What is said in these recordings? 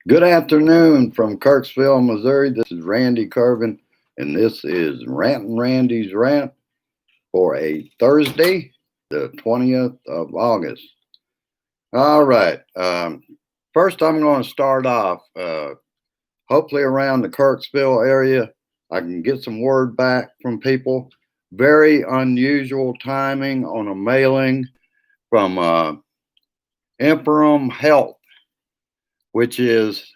Good afternoon from Kirksville, Missouri. This is Randy Curvin, and this is Rantin' Randy's Rant for a Thursday, the 20th of August. All right. First, I'm going to start off. Hopefully, around the Kirksville area, I can get some word back from people. Very unusual timing on a mailing from Emperor Health, which is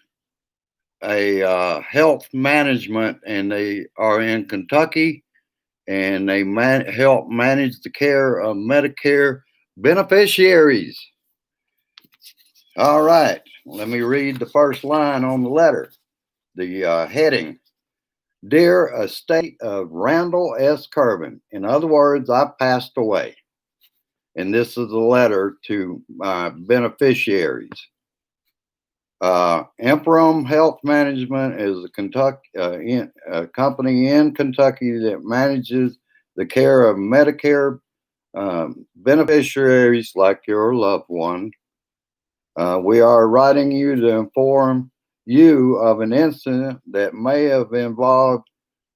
a health management, and they are in Kentucky, and they help manage the care of Medicare beneficiaries. All right, let me read the first line on the letter. The heading: Dear Estate of Randall S. Curvin. In other words, I passed away. And this is a letter to my beneficiaries. Emperor Health Management is a company in Kentucky that manages the care of Medicare beneficiaries like your loved one. We are writing you to inform you of an incident that may have involved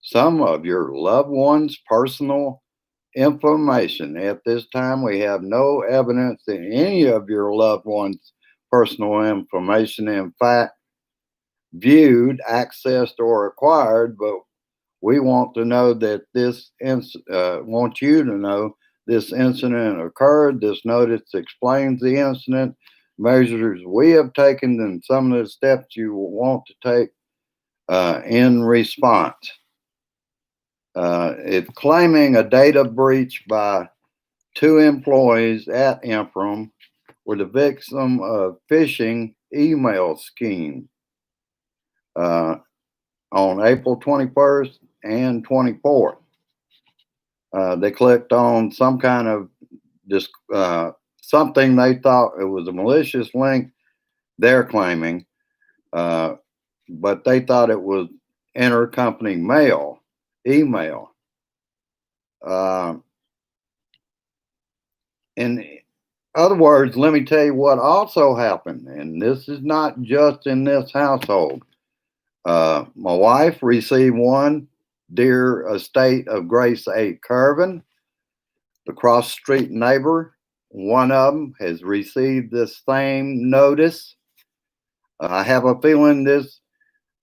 some of your loved one's personal information. At this time, we have no evidence that any of your loved one's personal information, in fact, viewed, accessed, or acquired, but we want to know that want you to know this incident occurred. This notice explains the incident, measures we have taken, and some of the steps you will want to take in response. It's claiming a data breach by two employees at Emperor were the victim of phishing email scheme on April 21st and 24th. They clicked on some kind of this something they thought it was a malicious link. They're claiming, but they thought it was intercompany email. In other words, let me tell you what also happened, and this is not just in this household. My wife received one. Dear Estate of Grace A. Curvin, the cross street neighbor, one of them has received this same notice. I have a feeling this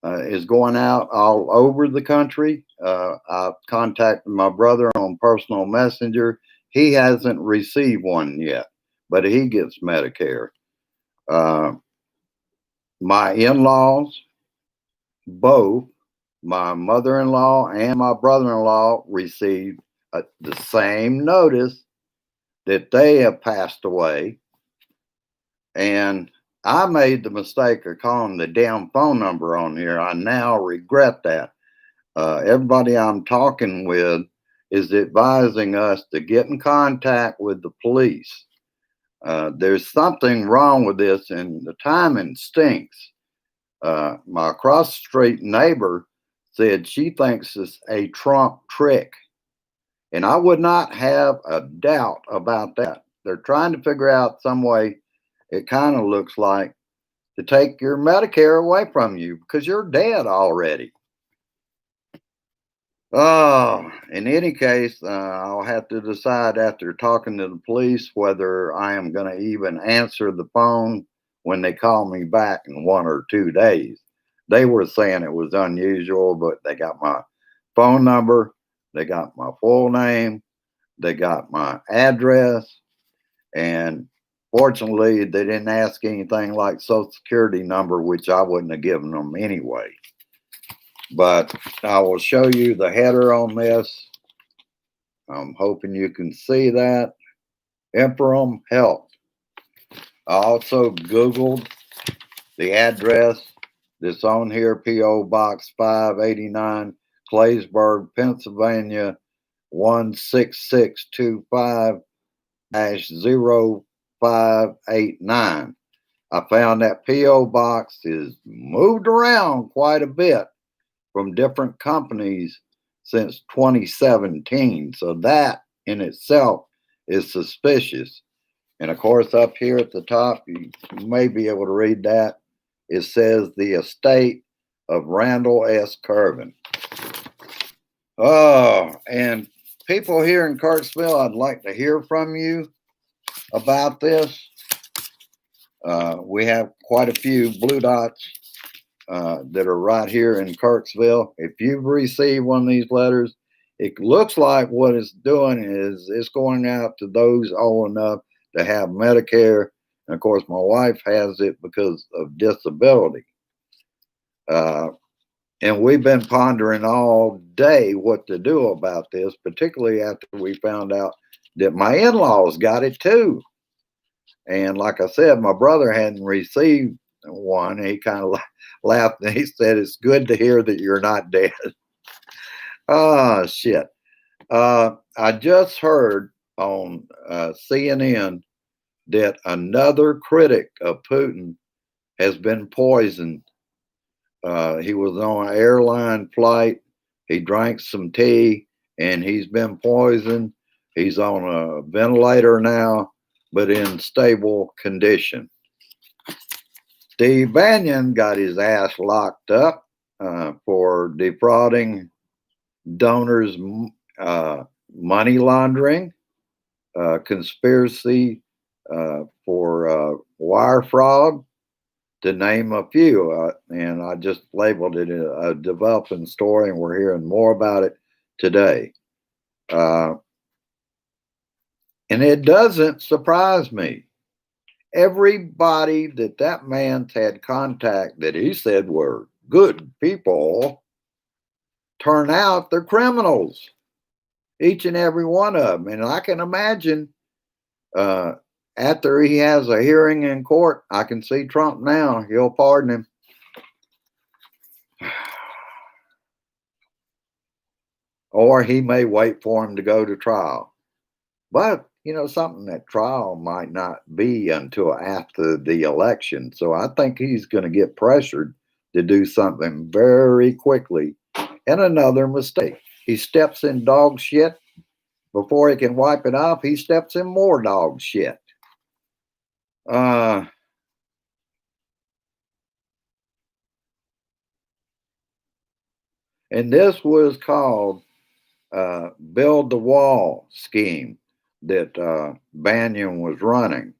is going out all over the country. I've contacted my brother on personal messenger. He hasn't received one yet, but he gets Medicare. My in-laws, both my mother-in-law and my brother-in-law, received the same notice that they have passed away. And I made the mistake of calling the damn phone number on here. I now regret that. Everybody I'm talking with is advising us to get in contact with the police. There's something wrong with this, and the timing stinks. My cross street neighbor said she thinks it's a Trump trick. And I would not have a doubt about that. They're trying to figure out some way, it kind of looks like, to take your Medicare away from you because you're dead already. Oh, in any case, I'll have to decide after talking to the police whether I am going to even answer the phone when they call me back in 1 or 2 days. They were saying it was unusual, but they got my phone number, they got my full name, they got my address, and fortunately, they didn't ask anything like Social Security number, which I wouldn't have given them anyway. But I will show you the header on this. I'm hoping you can see that. Emperor Health. I also Googled the address that's on here, P.O. Box 589, Claysburg, Pennsylvania, 16625-0589. I found that P.O. box is moved around quite a bit from different companies since 2017. So that in itself is suspicious. And of course, up here at the top, you may be able to read that. It says the estate of Randall S. Curvin. Oh, and people here in Kirksville, I'd like to hear from you about this. We have quite a few blue dots that are right here in Kirksville. If you've received one of these letters, it looks like what it's doing is it's going out to those old enough to have Medicare. And of course, my wife has it because of disability. And we've been pondering all day what to do about this, particularly after we found out that my in-laws got it too. And like I said, my brother hadn't received one. He kind of laughed and he said, "It's good to hear that you're not dead." Oh, shit. I just heard on CNN that another critic of Putin has been poisoned. He was on an airline flight. He drank some tea and he's been poisoned. He's on a ventilator now, but in stable condition. Steve Bannon got his ass locked up for defrauding donors, money laundering, conspiracy for wire fraud, to name a few. And I just labeled it a developing story, and we're hearing more about it today. And it doesn't surprise me. Everybody that man's had contact that he said were good people turn out they're criminals, each and every one of them. And I can imagine after he has a hearing in court, I can see Trump now. He'll pardon him. Or he may wait for him to go to trial. But, something that trial might not be until after the election. So I think he's going to get pressured to do something very quickly. And another mistake. He steps in dog shit. Before he can wipe it off, he steps in more dog shit. And this was called Build the Wall scheme that Bannon was running,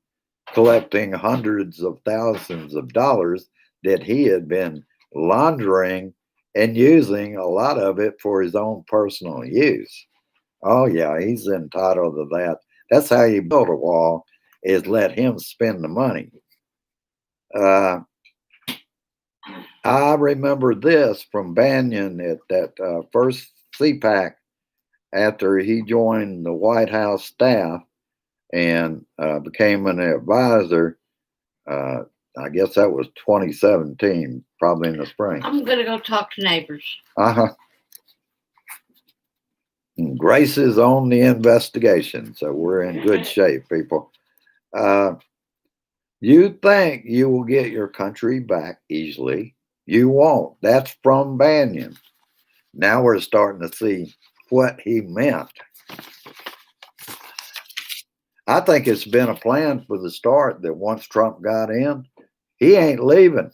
collecting hundreds of thousands of dollars that he had been laundering and using a lot of it for his own personal use. Oh, yeah, he's entitled to that. That's how you build a wall, is let him spend the money. I remember this from Bannon at that first CPAC after he joined the White House staff and became an advisor. I guess that was 2017, probably in the spring. I'm going to go talk to neighbors. Grace is on the investigation, so we're in good shape, people. You think you will get your country back easily. You won't. That's from Bannon. Now we're starting to see what he meant. I think it's been a plan for the start that once Trump got in, he ain't leaving.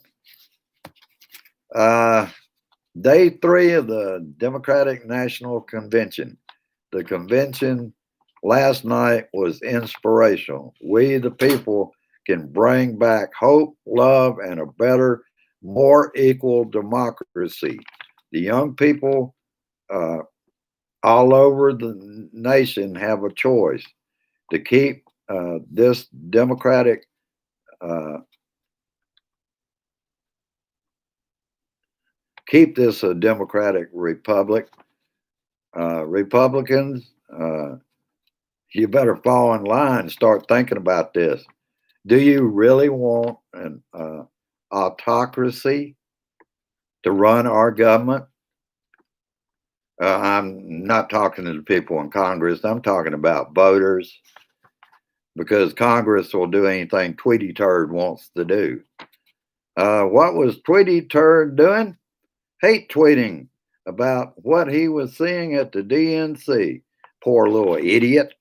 Day 3 of the Democratic National Convention. The convention last night was inspirational. We, the people, can bring back hope, love, and a better, more equal democracy. The young people all over the nation have a choice to keep this democratic keep this a democratic republic. Republicans, you better fall in line and start thinking about this. Do you really want an autocracy to run our government? I'm not talking to the people in Congress. I'm talking about voters, because Congress will do anything Tweety Turd wants to do. What was Tweety Turd doing? Hate tweeting about what he was seeing at the DNC. Poor little idiot.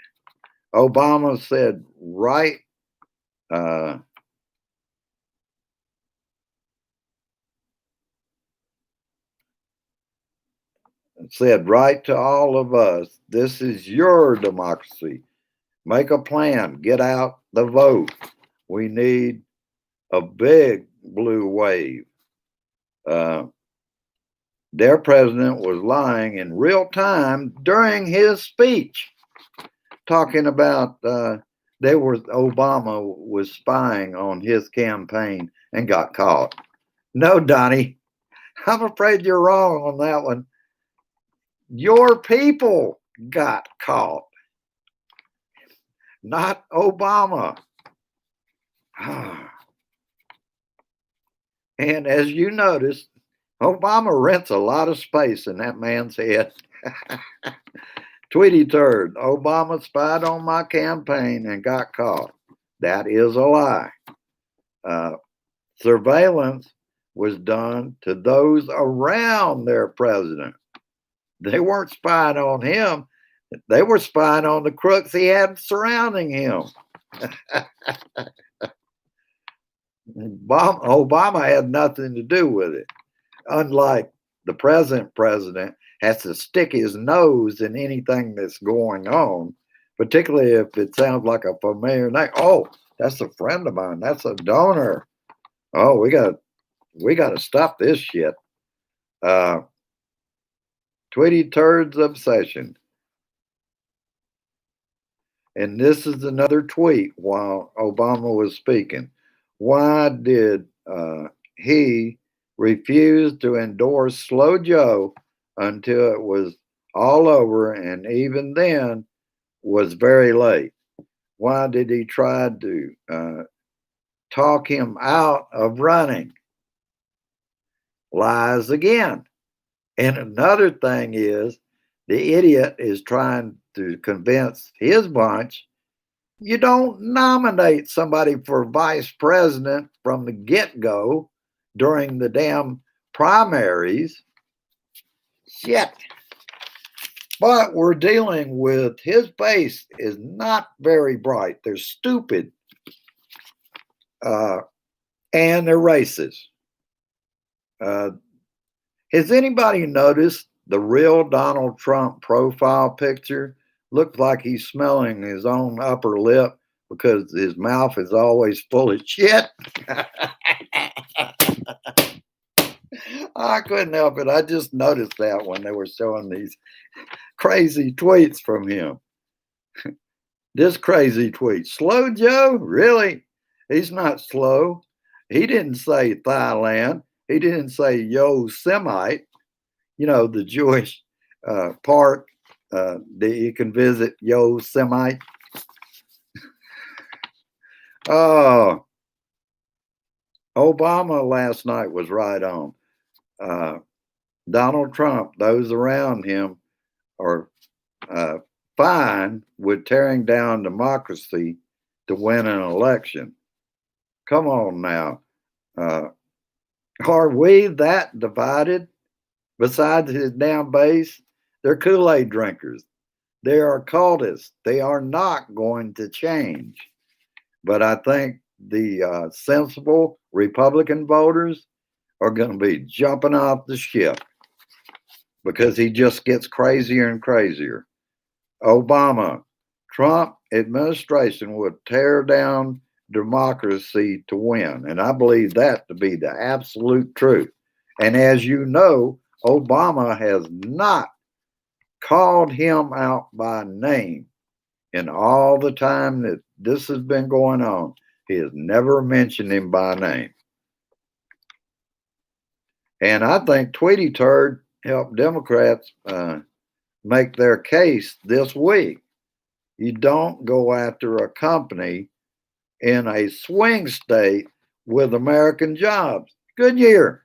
Obama said right said right to all of us, this is your democracy. Make a plan, get out the vote. We need a big blue wave. Uh, their president was lying in real time during his speech, talking about Obama was spying on his campaign and got caught. No, Donnie, I'm afraid you're wrong on that one. Your people got caught, not Obama. And as you noticed, Obama rents a lot of space in that man's head. Tweety turd, Obama spied on my campaign and got caught. That is a lie. Surveillance was done to those around their president. They weren't spying on him. They were spying on the crooks he had surrounding him. Obama had nothing to do with it. Unlike the present president has to stick his nose in anything that's going on, particularly if it sounds like a familiar name. Oh, that's a friend of mine. That's a donor. Oh, we got to stop this shit. Tweety Turd's obsession. And this is another tweet while Obama was speaking. Why did he refuse to endorse Slow Joe until it was all over, and even then was very late? Why did he try to talk him out of running? Lies again. And another thing is, the idiot is trying to convince his bunch, you don't nominate somebody for vice president from the get-go during the damn primaries. Shit. But we're dealing with his base is not very bright. They're stupid. And they're racist. Has anybody noticed the real Donald Trump profile picture? Looks like he's smelling his own upper lip because his mouth is always full of shit. I couldn't help it. I just noticed that when they were showing these crazy tweets from him. This crazy tweet. Slow Joe? Really? He's not slow. He didn't say Thailand. He didn't say Yosemite, the Jewish park that you can visit, Yosemite. Oh, Obama last night was right on. Donald Trump, those around him are fine with tearing down democracy to win an election. Come on now. Are we that divided? Besides his damn base, they're Kool-Aid drinkers. They are cultists. They are not going to change. But I think the sensible Republican voters are going to be jumping off the ship because he just gets crazier and crazier. Obama, Trump administration would tear down democracy to win. And I believe that to be the absolute truth. And as you know, Obama has not called him out by name in all the time that this has been going on. He has never mentioned him by name. And I think Tweety Turd helped Democrats make their case this week. You don't go after a company in a swing state with American jobs. Goodyear.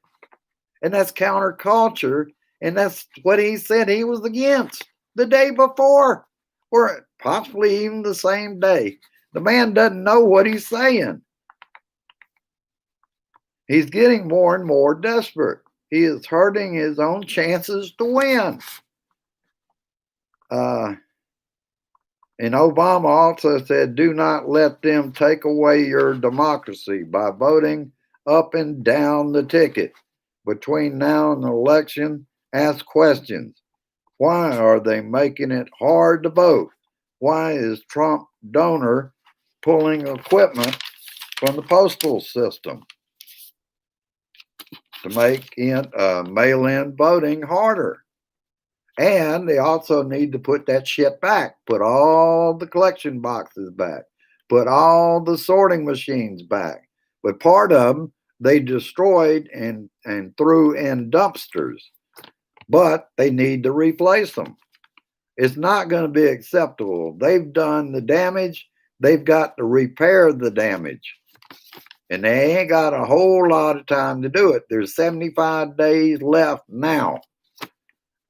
And that's counterculture. And that's what he said he was against the day before, or possibly even the same day. The man doesn't know what he's saying. He's getting more and more desperate. He is hurting his own chances to win. And Obama also said, do not let them take away your democracy by voting up and down the ticket. Between now and the election, ask questions. Why are they making it hard to vote? Why is Trump donor pulling equipment from the postal system to make mail-in voting harder? And they also need to put that shit back. Put all the collection boxes back. Put all the sorting machines back. But part of them they destroyed and threw in dumpsters. But they need to replace them. It's not going to be acceptable. They've done the damage. They've got to repair the damage. And they ain't got a whole lot of time to do it. There's 75 days left now.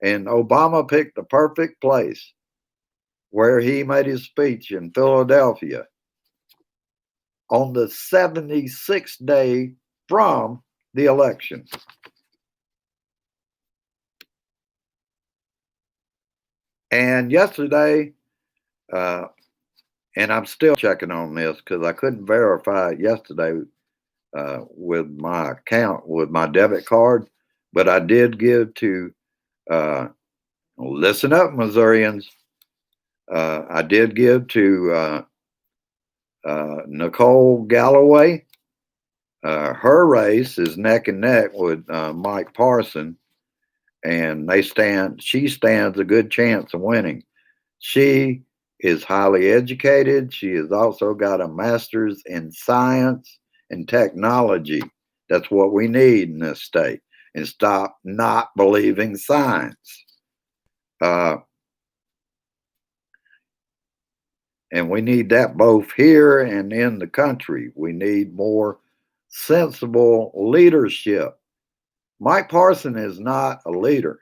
And Obama picked the perfect place where he made his speech in Philadelphia on the 76th day from the election. And yesterday, and I'm still checking on this because I couldn't verify it yesterday with my account, with my debit card, but I did give to, listen up, Missourians. I did give to Nicole Galloway. Her race is neck and neck with Mike Parson, and she stands a good chance of winning. She is highly educated. She has also got a master's in science and technology. That's what we need in this state. And stop not believing science. And we need that both here and in the country. We need more sensible leadership. Mike Parson is not a leader.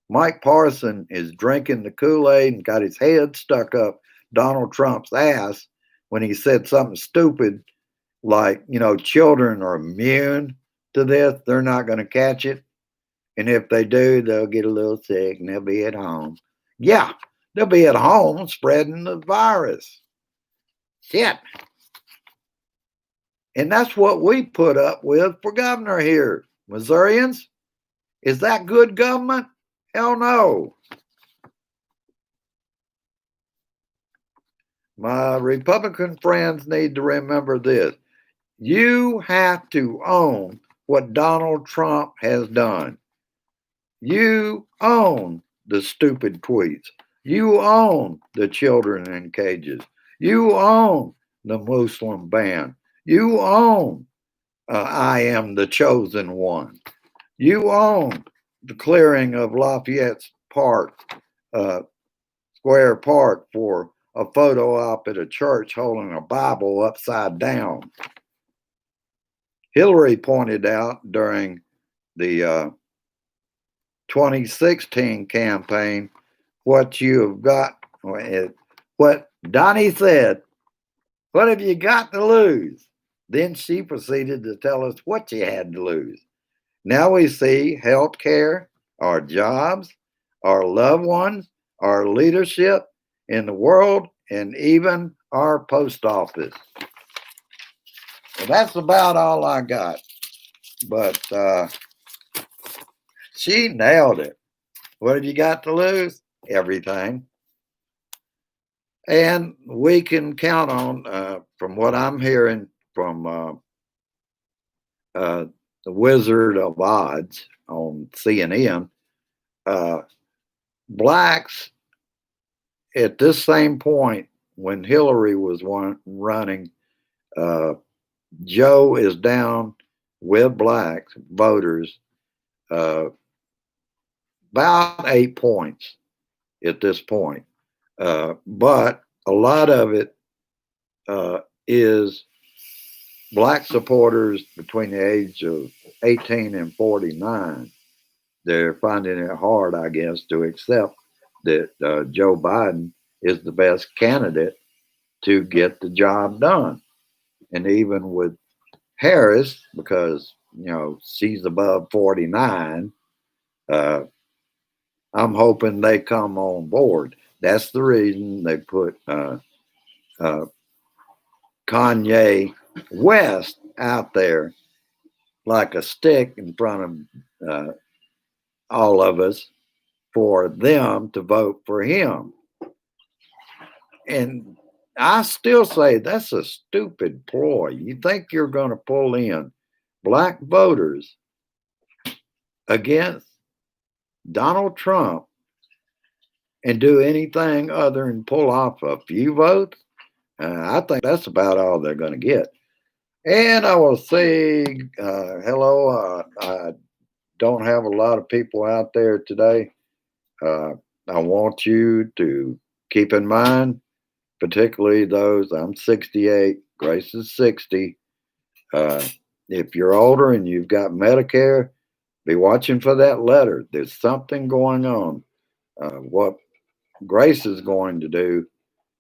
Mike Parson is drinking the Kool-Aid and got his head stuck up Donald Trump's ass when he said something stupid like, children are immune to this. They're not going to catch it. And if they do, they'll get a little sick and they'll be at home. Yeah, they'll be at home spreading the virus. Shit. And that's what we put up with for governor here. Missourians, is that good government? Hell no. My Republican friends need to remember this. You have to own what Donald Trump has done. You own the stupid tweets. You own the children in cages. You own the Muslim ban. You own I am the chosen one. You own the clearing of Lafayette Park, Square Park, for a photo op at a church holding a Bible upside down. Hillary pointed out during the 2016 campaign what you have got, what Donnie said, what have you got to lose? Then she proceeded to tell us what you had to lose. Now we see health care, our jobs, our loved ones, our leadership in the world, and even our post office. Well, that's about all I got. But she nailed it. What have you got to lose? Everything. And we can count on, from what I'm hearing from the Wizard of Odds on CNN, blacks at this same point when Hillary was running, Joe is down with blacks voters about 8 points at this point. But a lot of it is black supporters between the age of 18 and 49. They're finding it hard, I guess, to accept that Joe Biden is the best candidate to get the job done. And even with Harris, because, she's above 49, I'm hoping they come on board. That's the reason they put Kanye West out there like a stick in front of all of us for them to vote for him. And I still say that's a stupid ploy. You think you're going to pull in black voters against Donald Trump and do anything other than pull off a few votes? I think that's about all they're going to get. And I will say hello. I don't have a lot of people out there today. I want you to keep in mind, particularly those, I'm 68, Grace is 60. If you're older and you've got Medicare, be watching for that letter. There's something going on. What Grace is going to do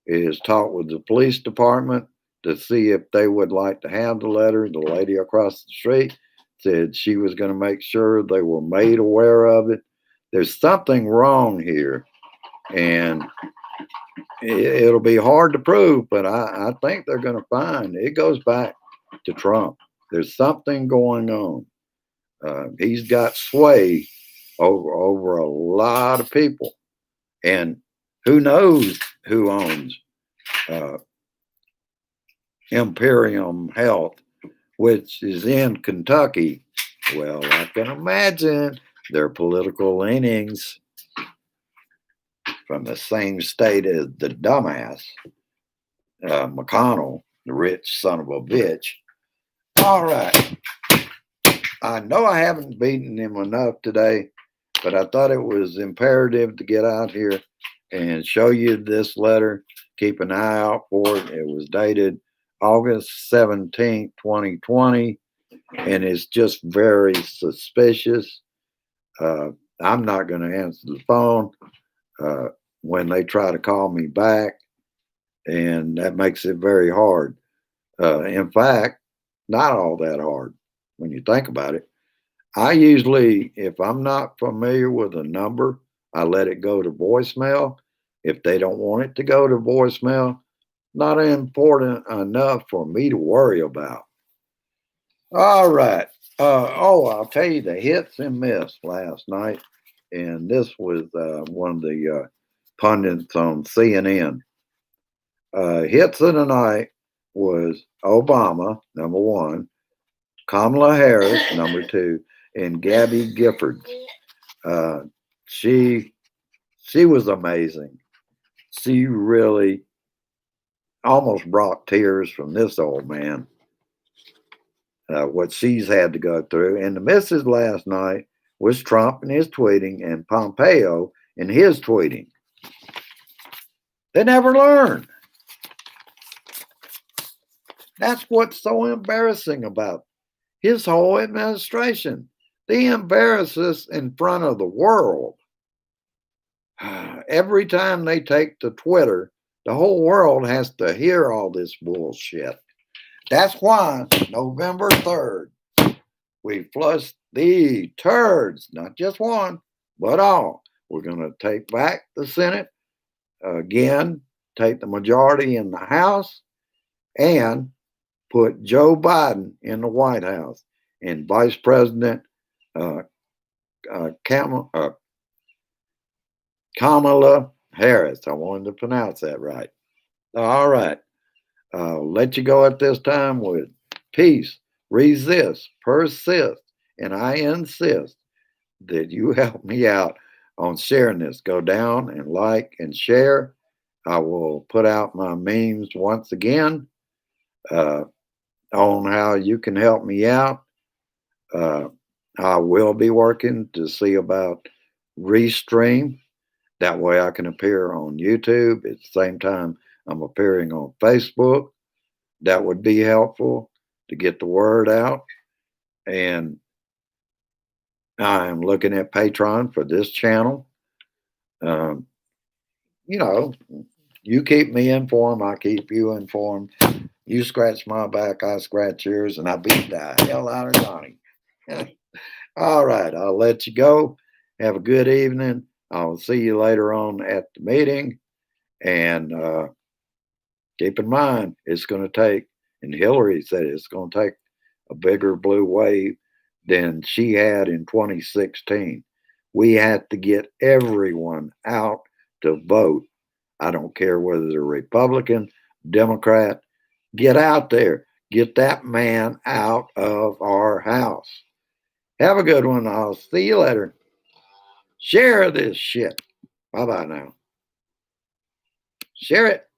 is talk with the police department to see if they would like to have the letter. The lady across the street said she was going to make sure they were made aware of it. There's something wrong here, and it'll be hard to prove, but I think they're going to find it goes back to Trump. There's something going on. He's got sway over a lot of people, and who knows who owns Imperium Health, which is in Kentucky. Well, I can imagine their political leanings from the same state as the dumbass McConnell, the rich son of a bitch. All right. I know I haven't beaten him enough today, but I thought it was imperative to get out here and show you this letter. Keep an eye out for it. It was dated August 17th, 2020, and it's just very suspicious. I'm not going to answer the phone when they try to call me back, and that makes it very hard. In fact, not all that hard when you think about it. I usually, if I'm not familiar with a number, I let it go to voicemail. If they don't want it to go to voicemail, not important enough for me to worry about. All right. I'll tell you the hits and miss last night. And this was one of the pundits on CNN. Hits of the night was Obama, number one, Kamala Harris, number two, and Gabby Giffords. She was amazing. She really almost brought tears from this old man. What she's had to go through. And the misses last night was Trump and his tweeting and Pompeo and his tweeting. They never learn. That's what's so embarrassing about his whole administration. They embarrass us in front of the world. Every time they take to Twitter, the whole world has to hear all this bullshit. That's why November 3rd, we flushed the turds, not just one, but all. We're going to take back the Senate, again, take the majority in the House, and put Joe Biden in the White House and Vice President Kamala Harris. I wanted to pronounce that right. All right. I'll let you go at this time with peace, resist, persist, and I insist that you help me out on sharing this. Go down and like and share. I will put out my memes once again on how you can help me out. I will be working to see about Restream. That way I can appear on YouTube at the same time I'm appearing on Facebook. That would be helpful to get the word out. And I'm looking at Patreon for this channel. You know, you keep me informed, I keep you informed. You scratch my back, I scratch yours, and I beat the hell out of Donnie. All right, I'll let you go. Have a good evening. I'll see you later on at the meeting. And keep in mind, it's going to take, and Hillary said it's going to take a bigger blue wave than she had in 2016. We have to get everyone out to vote. I don't care whether they're Republican, Democrat. Get out there. Get that man out of our house. Have a good one. I'll see you later. Share this shit. Bye bye now. Share it.